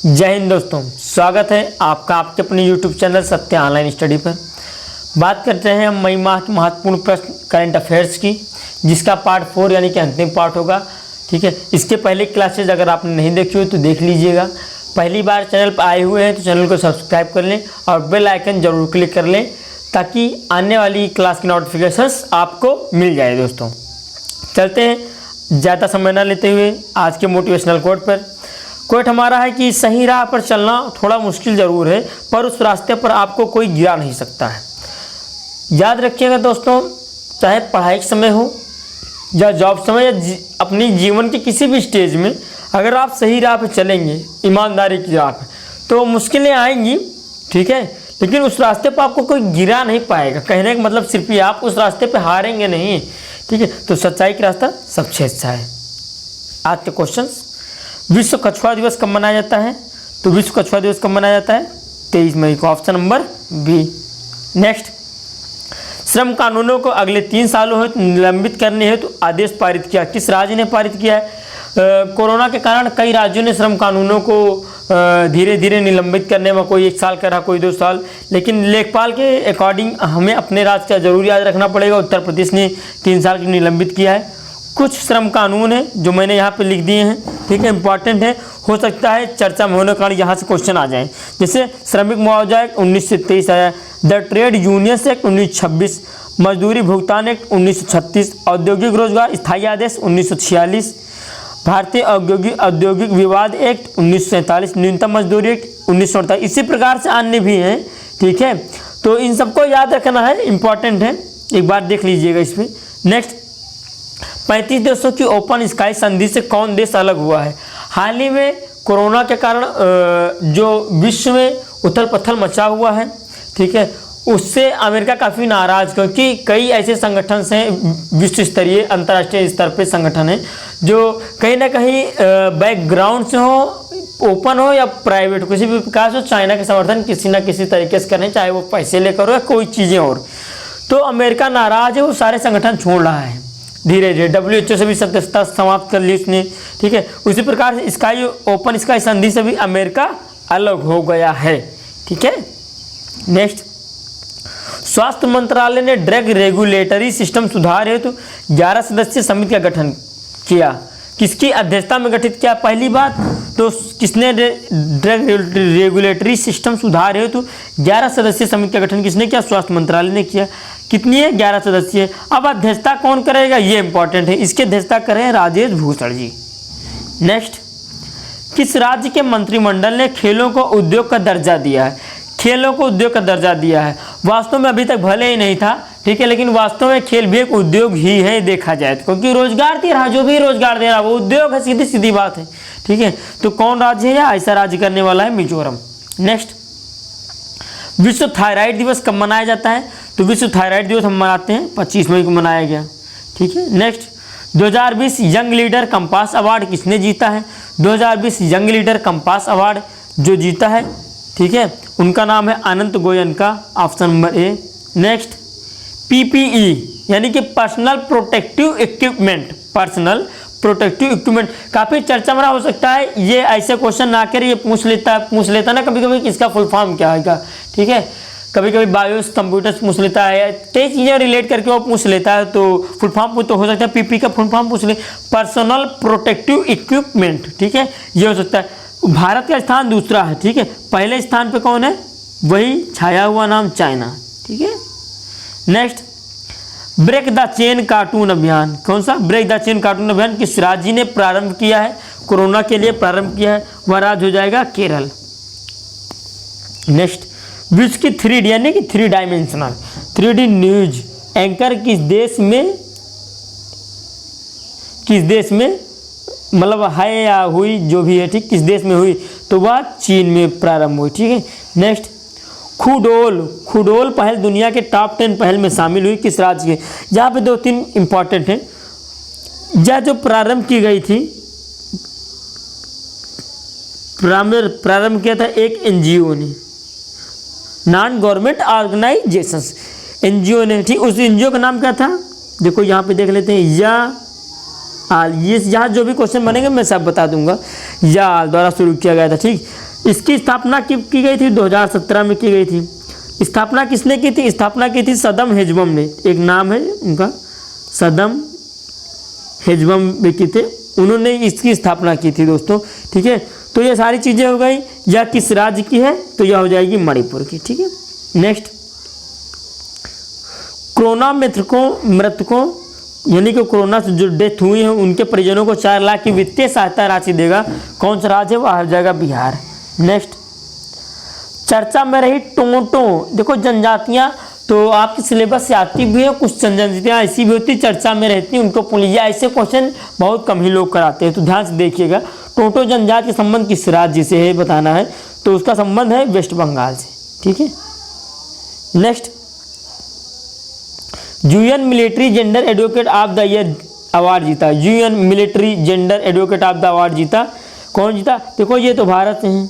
जय हिंद दोस्तों, स्वागत है आपका आपके अपने YouTube चैनल सत्य ऑनलाइन स्टडी पर। बात करते हैं हम मई माह की महत्वपूर्ण प्रश्न करंट अफेयर्स की, जिसका पार्ट 4 यानी कि अंतिम पार्ट होगा। ठीक है, इसके पहले क्लासेज अगर आपने नहीं देखी हो तो देख लीजिएगा। पहली बार चैनल पर आए हुए हैं तो चैनल को सब्सक्राइब कर लें और बेल आइकन जरूर क्लिक कर लें, ताकि आने वाली क्लास की नोटिफिकेशंस आपको मिल जाए। दोस्तों चलते हैं, ज़्यादा समय न लेते हुए आज के मोटिवेशनल कोट पर। कोट हमारा है कि सही राह पर चलना थोड़ा मुश्किल ज़रूर है, पर उस रास्ते पर आपको कोई गिरा नहीं सकता है। याद रखिएगा दोस्तों, चाहे पढ़ाई के समय हो या जॉब समय या अपनी जीवन के किसी भी स्टेज में, अगर आप सही राह पर चलेंगे, ईमानदारी की राह पर, तो मुश्किलें आएंगी। ठीक है, लेकिन उस रास्ते पर आपको कोई गिरा नहीं पाएगा। कहने का मतलब सिर्फ ही आप उस रास्ते पर हारेंगे नहीं। ठीक है, तो सच्चाई का रास्ता सबसे अच्छा है। आज के क्वेश्चंस, विश्व कछुआ दिवस कब मनाया जाता है? तो विश्व कछुआ दिवस कब मनाया जाता है? 23 मई को, ऑप्शन नंबर बी। नेक्स्ट, श्रम कानूनों को अगले 3 सालों हेतु निलंबित करने हेतु आदेश पारित किया। किस राज्य ने पारित किया है? कोरोना के कारण कई राज्यों ने श्रम कानूनों को धीरे धीरे निलंबित करने में, कोई 1 साल कर रहा, कोई 2 साल, लेकिन लेखपाल के अकॉर्डिंग हमें अपने राज्य का जरूर याद रखना पड़ेगा। उत्तर प्रदेश ने 3 साल के निलंबित किया है। कुछ श्रम कानून है जो मैंने यहाँ पे लिख दिए हैं। ठीक है, इंपॉर्टेंट है, हो सकता है चर्चा में होने के कारण यहाँ से क्वेश्चन आ जाए। जैसे श्रमिक मुआवजा एक्ट 1923 आया, द ट्रेड यूनियंस एक्ट 1926, मजदूरी भुगतान एक्ट 1936, औद्योगिक रोजगार स्थायी आदेश 1946, भारतीय औद्योगिक विवाद एक्ट 1947, न्यूनतम मजदूरी एक्ट 1948। इसी प्रकार से अन्य भी हैं। ठीक है, तो इन सबको याद रखना है, इंपॉर्टेंट है, एक बार देख लीजिएगा इसमें। नेक्स्ट, 35 देशों की ओपन स्काई संधि से कौन देश अलग हुआ है? हाल ही में कोरोना के कारण जो विश्व में उथल पुथल मचा हुआ है, ठीक है, उससे अमेरिका काफ़ी नाराज़, क्योंकि कई ऐसे संगठन हैं, विश्व स्तरीय अंतर्राष्ट्रीय स्तर पे संगठन हैं, जो कहीं ना कहीं बैकग्राउंड से हो, ओपन हो या प्राइवेट हो, किसी भी प्रकार से चाइना के समर्थन किसी ना किसी तरीके से करें, चाहे वो पैसे लेकर हो या कोई चीज़ें और। तो अमेरिका नाराज़ है, वो सारे संगठन छोड़ रहा है धीरे धीरे। WHO से भी सदस्यता समाप्त कर ली उसने। ठीक है, उसी प्रकार से स्काई ओपन स्काई संधि से भी अमेरिका अलग हो गया है। ठीक है, नेक्स्ट, स्वास्थ्य मंत्रालय ने ड्रग रेगुलेटरी सिस्टम सुधार हेतु 11 सदस्यीय समिति का गठन किया। किसकी अध्यक्षता में गठित किया? पहली बात तो किसने ड्रग रेगुलेटरी सिस्टम सुधार हेतु 11 सदस्यीय समिति का गठन किसने किया? स्वास्थ्य मंत्रालय ने किया। कितनी है? 11 सदस्यीय। अब अध्यक्षता कौन करेगा? ये इंपॉर्टेंट है, इसकी अध्यक्षता करें राजेश भूषण जी। नेक्स्ट, किस राज्य के मंत्रिमंडल ने खेलों को उद्योग का दर्जा दिया है? खेलों को उद्योग का दर्जा दिया है। वास्तव में अभी तक भले ही नहीं था, ठीक है, लेकिन वास्तव में खेल भी एक उद्योग ही है देखा जाए तो, क्योंकि रोजगार दे रहा, जो भी रोजगार दे रहा वो उद्योग है, सीधी सीधी बात है। ठीक है, तो कौन राज्य है या ऐसा राज्य करने वाला है? मिजोरम। नेक्स्ट, विश्व थायराइड दिवस कब मनाया जाता है? तो विश्व थायराइड दिवस हम मनाते हैं 25 मई को मनाया गया। ठीक है, next, 2020 young leader compass award किसने जीता है? 2020 यंग लीडर कंपास अवार्ड जो जीता है, ठीक है, उनका नाम है Anant Goenka, option number A. Next, PPE यानी कि personal protective equipment, personal protective equipment काफ़ी चर्चा में हो सकता है। ये ऐसे क्वेश्चन ना कर ये पूछ लेता ना कभी कभी, इसका फुल फॉर्म क्या है? ठीक है, कभी कभी बायोस कंप्यूटर्स पूछ लेता है, कई चीज़ें रिलेट करके वो पूछ लेता है, तो फुल फॉर्म तो हो सकता है PPE का फुल फॉर्म पूछ ले, पर्सनल प्रोटेक्टिव इक्विपमेंट। ठीक है, ये हो सकता है। भारत का स्थान दूसरा है। ठीक है, पहले स्थान पे कौन है? वही छाया हुआ नाम चाइना। ठीक है, next, break the chain cartoon अभियान, कौन सा? ब्रेक द चेन कार्टून अभियान किस राज्य ने प्रारंभ किया है? कोरोना के लिए प्रारंभ किया है, वह राज्य हो जाएगा केरल। नेक्स्ट, विश्व की 3D यानी कि 3 डायमेंशनल 3D न्यूज एंकर किस देश में मतलब है या हुई, जो भी है, ठीक, किस देश में हुई? तो वह चीन में प्रारंभ हुई। ठीक है, नेक्स्ट, खुडोल पहल दुनिया के टॉप 10 पहल में शामिल हुई, किस राज्य के? यहाँ पे 2-3 इंपॉर्टेंट हैं। यह जो प्रारंभ की गई थी, प्रारंभ किया था एक NGO ने, नॉन गवर्नमेंट ऑर्गेनाइजेशंस, NGO ने। ठीक, उस NGO का नाम क्या था? देखो यहाँ पे देख लेते हैं, या ये यहाँ जो भी क्वेश्चन बनेंगे मैं सब बता दूंगा। याल द्वारा शुरू किया गया था। ठीक, इसकी स्थापना की गई थी 2017 में की गई थी। स्थापना किसने की थी? स्थापना की थी सदम हेजबम ने, एक नाम है उनका, सदम हेजबम की थे, उन्होंने इसकी स्थापना की थी दोस्तों। ठीक है, तो ये सारी चीज़ें हो गई। यह किस राज्य की है? तो यह हो जाएगी मणिपुर की। ठीक है, नेक्स्ट, कोरोना मृतकों यानी कि कोरोना से जो डेथ हुई है उनके परिजनों को 4 लाख की वित्तीय सहायता राशि देगा। कौन सा राज्य है? वह हो जाएगा बिहार। नेक्स्ट, चर्चा में रही टोटो। देखो जनजातियां तो आपके सिलेबस से आती भी है, कुछ जनजातियां ऐसी भी होती चर्चा में रहती हैं, उनको पूछ लीजिए। ऐसे क्वेश्चन बहुत कम ही लोग कराते हैं, तो ध्यान से देखिएगा। टोटो जनजाति का संबंध किस राज्य से है बताना है, तो उसका संबंध है वेस्ट बंगाल से। ठीक है, next, UN military gender advocate of the year award जीता। UN military gender advocate of the award जीता। कौन जीता? देखो ये तो भारत से हैं,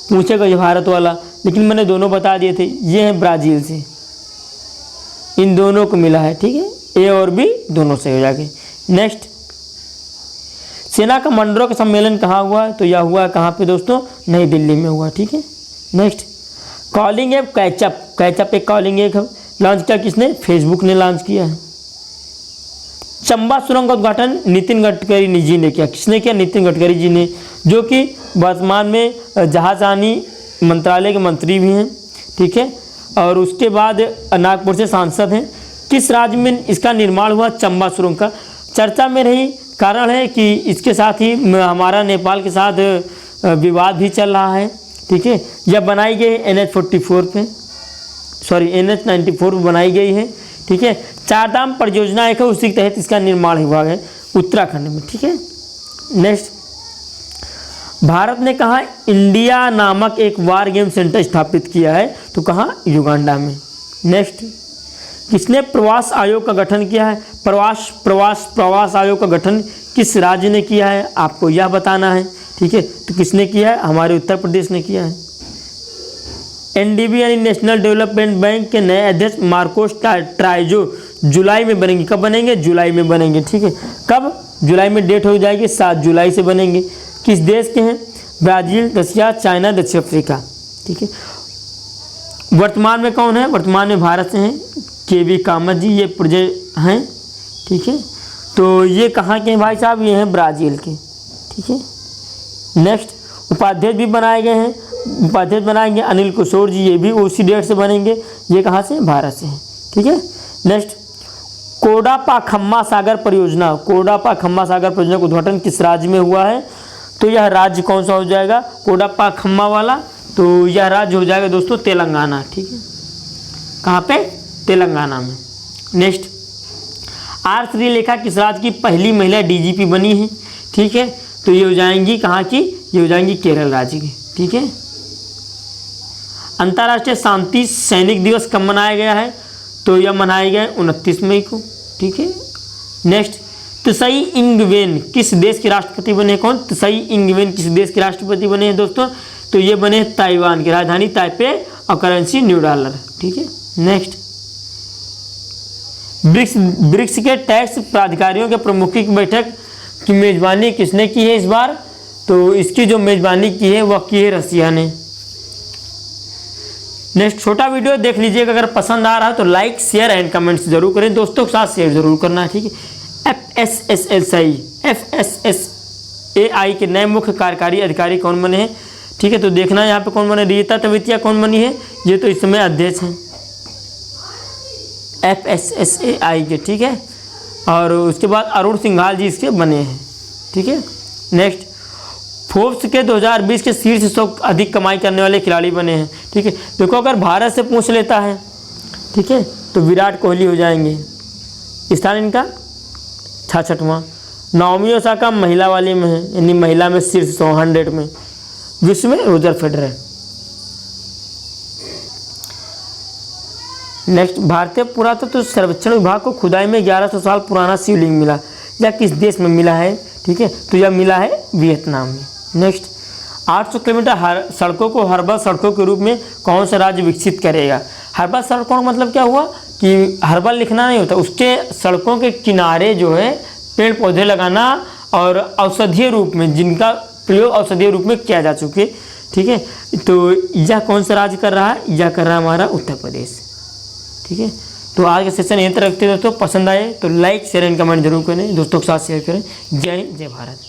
पूछेगा ये भारत वाला, लेकिन मैंने दोनों बता दिए थे। ये है ब्राज़ील से, इन दोनों को मिला है। ठीक है, ए और बी दोनों से हो जाएंगे। नेक्स्ट, सेना कमांडरों का सम्मेलन कहाँ हुआ? तो यह हुआ कहाँ पे दोस्तों? नई दिल्ली में हुआ। ठीक है, नेक्स्ट, कॉलिंग ऐप कैचअप एक कॉलिंग ऐप लॉन्च किया किसने? फेसबुक ने लॉन्च किया है। चंबा सुरंग का उद्घाटन नितिन गडकरी जी ने किया। किसने किया? नितिन गडकरी जी ने, जो कि वर्तमान में जहाजरानी मंत्रालय के मंत्री भी हैं। ठीक है, और उसके बाद नागपुर से सांसद हैं। किस राज्य में इसका निर्माण हुआ? चंबा सुरंग का। चर्चा में रही, कारण है कि इसके साथ ही हमारा नेपाल के साथ विवाद भी चल रहा है। ठीक है, यह बनाई गई NH94 पे, सॉरी NH94 पर बनाई गई है। ठीक है, चारधाम परियोजना एक है, उसी के तहत इसका निर्माण हुआ है उत्तराखंड में। ठीक है, नेक्स्ट, भारत ने कहा इंडिया नामक एक वार गेम सेंटर स्थापित किया है? तो कहाँ? युगांडा में। नेक्स्ट, किसने प्रवास आयोग का गठन किया है? प्रवास आयोग का गठन किस राज्य ने किया है? आपको यह बताना है। ठीक है, तो किसने किया है? हमारे उत्तर प्रदेश ने किया है। NDB यानी नेशनल डेवलपमेंट बैंक के नए अध्यक्ष मार्कोस ट्राइजो जुलाई में बनेंगे। कब बनेंगे? जुलाई में बनेंगे। ठीक है, कब? जुलाई में डेट हो जाएगी, 7 जुलाई से बनेंगे। किस देश के हैं? ब्राज़ील, रशिया, चाइना, दक्षिण अफ्रीका। ठीक है, वर्तमान में कौन है? वर्तमान में भारत से हैं KV कामत जी, ये प्रोजेक्ट हैं। ठीक है, तो ये कहाँ के हैं भाई साहब? ये हैं ब्राज़ील के। ठीक है, नेक्स्ट, उपाध्यक्ष भी बनाए गए हैं। उपाध्यक्ष बनाएंगे अनिल किशोर जी, ये भी उसी डेट से बनेंगे। ये कहाँ से? भारत से हैं। ठीक है, नेक्स्ट, कोडापा खम्मा सागर परियोजना का उद्घाटन किस राज्य में हुआ है? तो यह राज्य कौन सा हो जाएगा? कोडापा खम्मा वाला, तो यह राज्य हो जाएगा दोस्तों तेलंगाना। ठीक है, कहाँ पे? तेलंगाना में। नेक्स्ट, आर श्रीलेखा किस राज्य की पहली महिला DGP बनी है? ठीक है, तो ये हो जाएंगी कहाँ की? ये हो जाएंगी केरल राज्य की। ठीक है, अंतर्राष्ट्रीय शांति सैनिक दिवस कब मनाया गया है? तो यह मनाया गया है 29 मई को। ठीक है, नेक्स्ट, त्सई इंगवेन किस देश के राष्ट्रपति बने? कौन? त्सई इंगवेन किस देश के राष्ट्रपति बने हैं दोस्तों? तो ये बने हैं ताइवान की, राजधानी ताइपे और करेंसी न्यू डॉलर। ठीक है, नेक्स्ट, ब्रिक्स के टैक्स प्राधिकारियों के प्रमुखों की बैठक की मेजबानी किसने की है इस बार? तो इसकी जो मेजबानी की है वह की है रसिया ने। नेक्स्ट, छोटा वीडियो देख लीजिएगा, अगर पसंद आ रहा है तो लाइक, शेयर एंड कमेंट्स जरूर करें, दोस्तों के साथ शेयर जरूर करना है। ठीक है, FSSAI के नए मुख्य कार्यकारी अधिकारी कौन बने हैं? ठीक है, तो देखना यहाँ पे कौन बने? रीता तवितिया कौन बनी है? ये तो इस समय अध्यक्ष हैं FSSAI के। ठीक है, और उसके बाद अरुण सिंघाल जी इसके बने हैं। ठीक है, नेक्स्ट, फोर्ब्स के 2020 के शीर्ष 100 अधिक कमाई करने वाले खिलाड़ी बने हैं। ठीक है, देखो अगर भारत से पूछ लेता है, ठीक है, तो विराट कोहली हो जाएंगे, स्थान इनका 66वां। नाओमी ओसाका महिला वाले में है, यानी महिला में शीर्ष 100 में। विश्व में रोजर फेडरर। नेक्स्ट, भारतीय पुरातत्व सर्वेक्षण विभाग को खुदाई में 1100 साल पुराना शिवलिंग मिला। यह किस देश में मिला है? ठीक है, तो यह मिला है वियतनाम में। नेक्स्ट, 800 किलोमीटर सड़कों को हर्बल सड़कों के रूप में कौन सा राज्य विकसित करेगा? हर्बल सड़कों का मतलब क्या हुआ कि हर्बल लिखना नहीं होता, उसके सड़कों के किनारे जो है पेड़ पौधे लगाना और औषधीय रूप में, जिनका प्रयोग औषधीय रूप में किया जा चुके, ठीक है। तो यह कौन सा राज्य कर रहा है? यह कर रहा है हमारा उत्तर प्रदेश। ठीक है, तो आज का सेशन यहीं तक रखते हैं दोस्तों। पसंद आए तो लाइक शेयर एंड कमेंट जरूर करें, दोस्तों के साथ शेयर करें। जय हिंद, जय भारत।